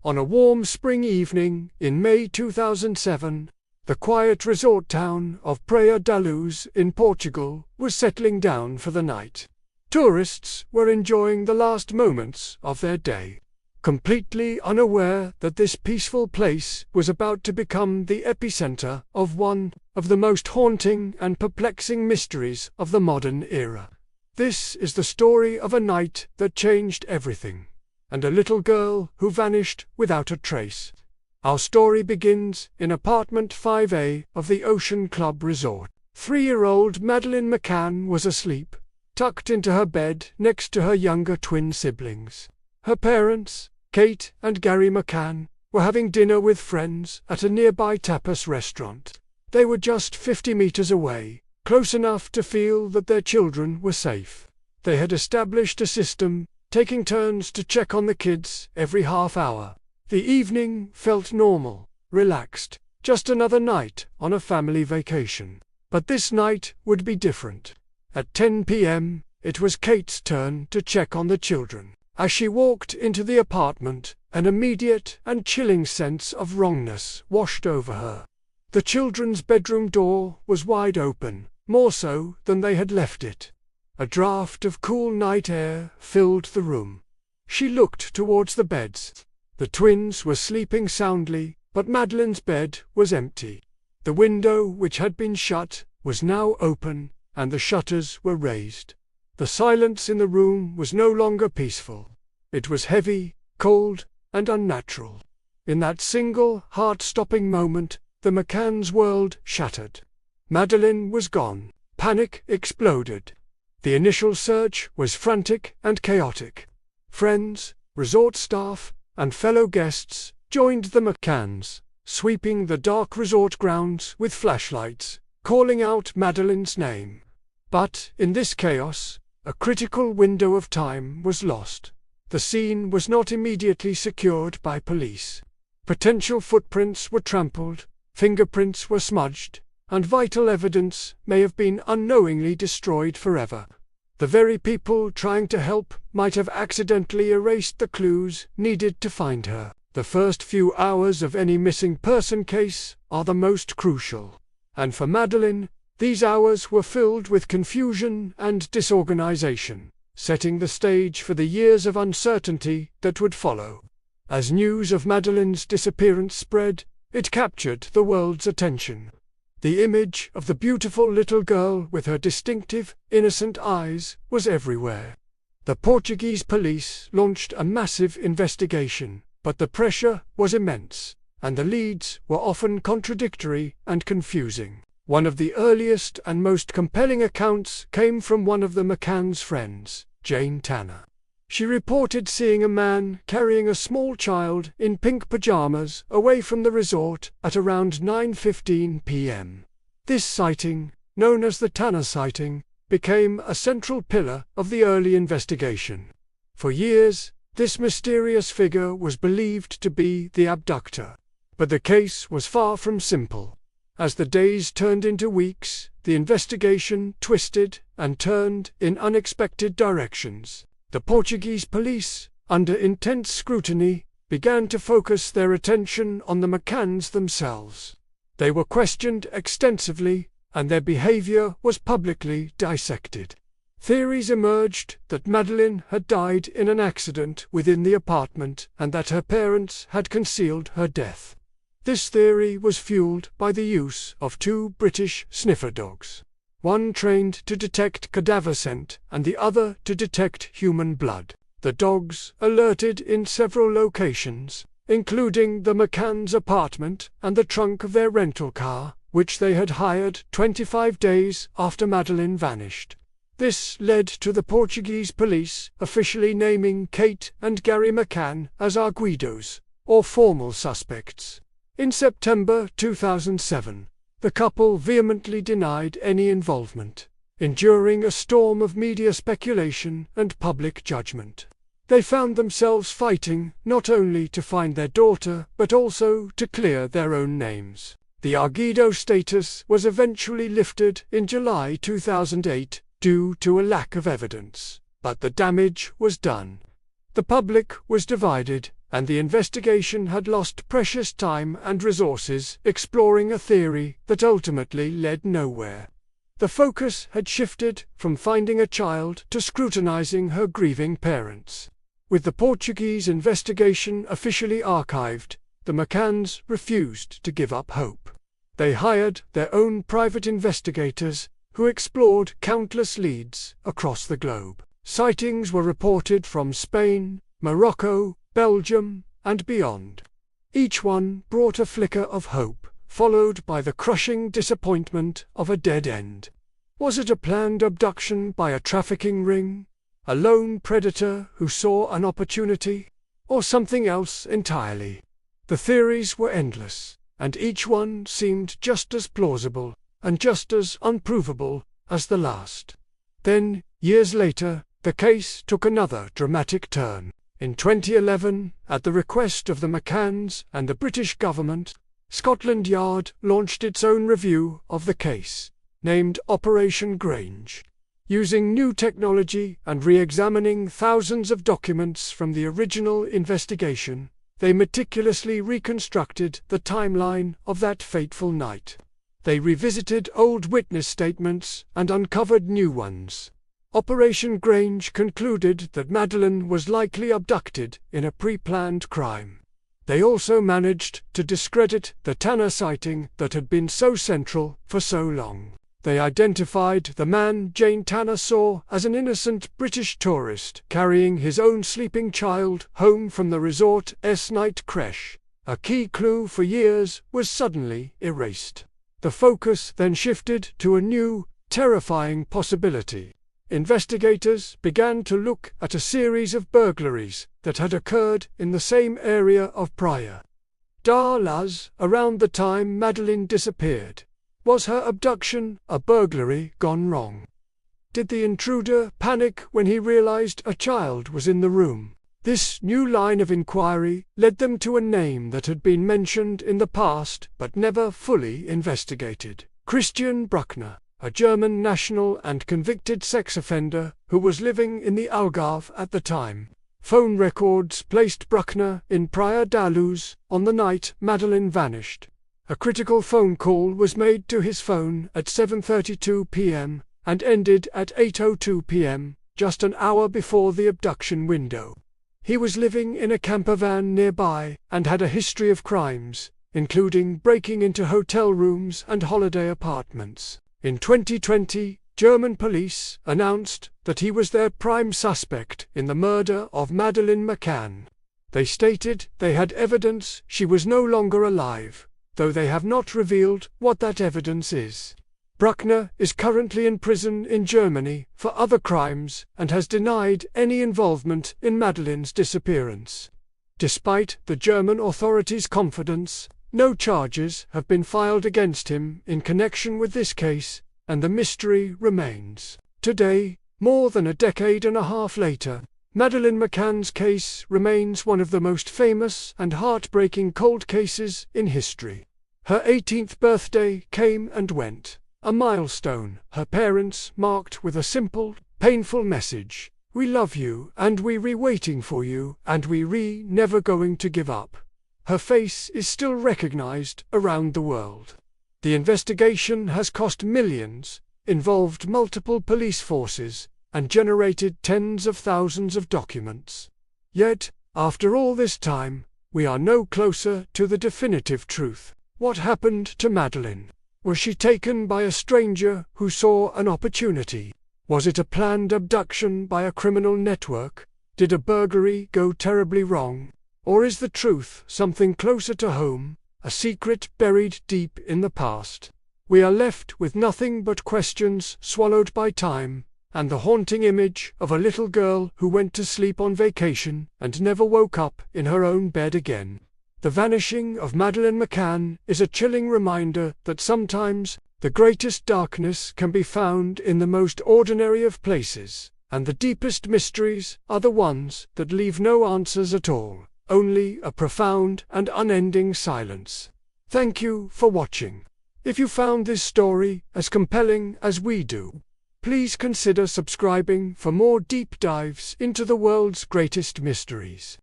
On a warm spring evening in May 2007, the quiet resort town of Praia da Luz in Portugal was settling down for the night. Tourists were enjoying the last moments of their day, completely unaware that this peaceful place was about to become the epicenter of one of the most haunting and perplexing mysteries of the modern era. This is the story of a night that changed everything, and a little girl who vanished without a trace. Our story begins in apartment 5A of the Ocean Club Resort. 3-year-old Madeleine McCann was asleep, tucked into her bed next to her younger twin siblings. Her parents, Kate and Gary McCann, were having dinner with friends at a nearby tapas restaurant. They were just 50 meters away, close enough to feel that their children were safe. They had established a system, taking turns to check on the kids every half hour. The evening felt normal, relaxed, just another night on a family vacation. But this night would be different. At 10 p.m., it was Kate's turn to check on the children. As she walked into the apartment, an immediate and chilling sense of wrongness washed over her. The children's bedroom door was wide open, more so than they had left it. A draft of cool night air filled the room. She looked towards the beds. The twins were sleeping soundly, but Madeleine's bed was empty. The window, which had been shut, was now open, and the shutters were raised. The silence in the room was no longer peaceful. It was heavy, cold, and unnatural. In that single, heart-stopping moment, the McCann's world shattered. Madeleine was gone. Panic exploded. The initial search was frantic and chaotic. Friends, resort staff, and fellow guests joined the McCanns, sweeping the dark resort grounds with flashlights, calling out Madeleine's name. But in this chaos, a critical window of time was lost. The scene was not immediately secured by police. Potential footprints were trampled, fingerprints were smudged, and vital evidence may have been unknowingly destroyed forever. The very people trying to help might have accidentally erased the clues needed to find her. The first few hours of any missing person case are the most crucial. And for Madeleine, these hours were filled with confusion and disorganization, setting the stage for the years of uncertainty that would follow. As news of Madeleine's disappearance spread, it captured the world's attention. The image of the beautiful little girl with her distinctive, innocent eyes was everywhere. The Portuguese police launched a massive investigation, but the pressure was immense, and the leads were often contradictory and confusing. One of the earliest and most compelling accounts came from one of the McCann's friends, Jane Tanner. She reported seeing a man carrying a small child in pink pajamas away from the resort at around 9:15 p.m. This sighting, known as the Tanner sighting, became a central pillar of the early investigation. For years, this mysterious figure was believed to be the abductor. But the case was far from simple. As the days turned into weeks, the investigation twisted and turned in unexpected directions. The Portuguese police, under intense scrutiny, began to focus their attention on the McCanns themselves. They were questioned extensively, and their behavior was publicly dissected. Theories emerged that Madeleine had died in an accident within the apartment and that her parents had concealed her death. This theory was fueled by the use of 2 British sniffer dogs, one trained to detect cadaver scent and the other to detect human blood. The dogs alerted in several locations, including the McCann's apartment and the trunk of their rental car, which they had hired 25 days after Madeleine vanished. This led to the Portuguese police officially naming Kate and Gary McCann as arguidos, or formal suspects. In September 2007, the couple vehemently denied any involvement, enduring a storm of media speculation and public judgment. They found themselves fighting not only to find their daughter but also to clear their own names. The arguido status was eventually lifted in July 2008 due to a lack of evidence, but the damage was done. The public was divided, and the investigation had lost precious time and resources exploring a theory that ultimately led nowhere. The focus had shifted from finding a child to scrutinizing her grieving parents. With the Portuguese investigation officially archived, the McCanns refused to give up hope. They hired their own private investigators, who explored countless leads across the globe. Sightings were reported from Spain, Morocco, Belgium, and beyond. Each one brought a flicker of hope, followed by the crushing disappointment of a dead end. Was it a planned abduction by a trafficking ring, a lone predator who saw an opportunity, or something else entirely? The theories were endless, and each one seemed just as plausible and just as unprovable as the last. Then, years later, the case took another dramatic turn. In 2011, at the request of the McCanns and the British government, Scotland Yard launched its own review of the case, named Operation Grange. Using new technology and re-examining thousands of documents from the original investigation, they meticulously reconstructed the timeline of that fateful night. They revisited old witness statements and uncovered new ones. Operation Grange concluded that Madeleine was likely abducted in a pre-planned crime. They also managed to discredit the Tanner sighting that had been so central for so long. They identified the man Jane Tanner saw as an innocent British tourist carrying his own sleeping child home from the resort's night crèche. A key clue for years was suddenly erased. The focus then shifted to a new, terrifying possibility. Investigators began to look at a series of burglaries that had occurred in the same area of Praia da Luz around the time Madeleine disappeared. Was her abduction a burglary gone wrong? Did the intruder panic when he realized a child was in the room? This new line of inquiry led them to a name that had been mentioned in the past but never fully investigated: Christian Brückner, a German national and convicted sex offender who was living in the Algarve at the time. Phone records placed Brückner in Praia da Luz on the night Madeleine vanished. A critical phone call was made to his phone at 7:32 p.m. and ended at 8:02 p.m., just an hour before the abduction window. He was living in a campervan nearby and had a history of crimes, including breaking into hotel rooms and holiday apartments. In 2020, German police announced that he was their prime suspect in the murder of Madeleine McCann. They stated they had evidence she was no longer alive, though they have not revealed what that evidence is. Brückner is currently in prison in Germany for other crimes and has denied any involvement in Madeleine's disappearance. Despite the German authorities' confidence, no charges have been filed against him in connection with this case, and the mystery remains. Today, more than a decade and a half later, Madeleine McCann's case remains one of the most famous and heartbreaking cold cases in history. Her 18th birthday came and went, a milestone her parents marked with a simple, painful message: "We love you and we waiting for you and we never going to give up." Her face is still recognized around the world. The investigation has cost millions, involved multiple police forces, and generated tens of thousands of documents. Yet, after all this time, we are no closer to the definitive truth. What happened to Madeleine? Was she taken by a stranger who saw an opportunity? Was it a planned abduction by a criminal network? Did a burglary go terribly wrong? Or is the truth something closer to home, a secret buried deep in the past? We are left with nothing but questions swallowed by time, and the haunting image of a little girl who went to sleep on vacation and never woke up in her own bed again. The vanishing of Madeleine McCann is a chilling reminder that sometimes the greatest darkness can be found in the most ordinary of places, and the deepest mysteries are the ones that leave no answers at all, only a profound and unending silence. Thank you for watching. If you found this story as compelling as we do, please consider subscribing for more deep dives into the world's greatest mysteries.